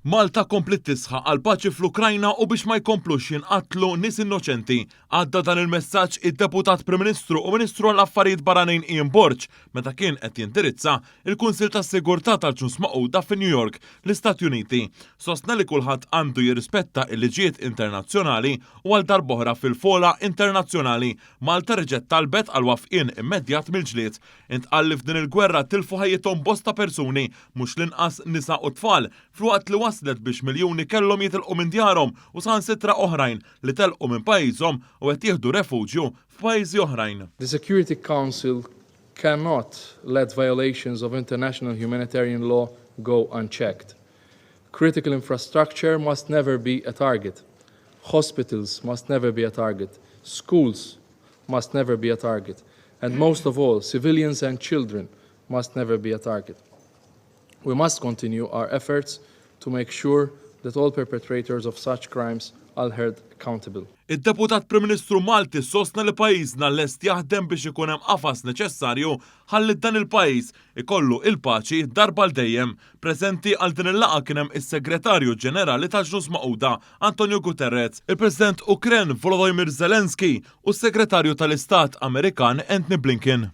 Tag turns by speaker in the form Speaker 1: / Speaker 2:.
Speaker 1: Malta komplet tisħaq għall-paċi fl-Ukrajna u biex ma jkomplux jinqatlu nies innoċenti. Għadda dan il-messaġġ id-Deputat Prim Ministru u Ministru għall-Affarijiet Barranin Borg meta kien qed jindirizza il-Kunsill tas-Sigurtà tal-Ġnus Magħquda fi New York, l-Istati Uniti. Sostna li kulħadd għandu jirrispetta l-liġijiet internazzjonali u għal darb'oħra fil-fora internazzjonali. Malta reġgħet talbet għall-waqfien immedjat mill-ġlied. Intqal li f'din il-gwerra tilfu ħajjithom bosta persuni, mhux l-inqas nisa u tfal, f'waqt li waslet biex miljuni kellhom jitilqu minn djarhom u saħansitra oħrajn li telqu minn pajjiżhom u qed jieħdu refuġju f'pajjiżi oħrajn.
Speaker 2: The Security Council cannot let violations of international humanitarian law go unchecked. Critical infrastructure must never be a target. Hospitals must never be a target. Schools must never be a target. And most of all, civilians and children must never be a target. We must continue our efforts to make sure that all perpetrators of such crimes are held accountable.
Speaker 1: Id-Deputat Prim Ministru Malti sostna li pajjiżna lest jaħdem biex ikun hemm qafas neċessarju ħalli dan il-pajjiż ikollu il-paċi darba l dejjem. Preżenti għal din il-laqgħa kien hemm is-Segretarju Ġenerali tal-Ġnus Magħquda Antonio Guterres, il-President Ukren Volodymyr Zelensky u s-Segretarju tal-Istat Amerikan Antony Blinken.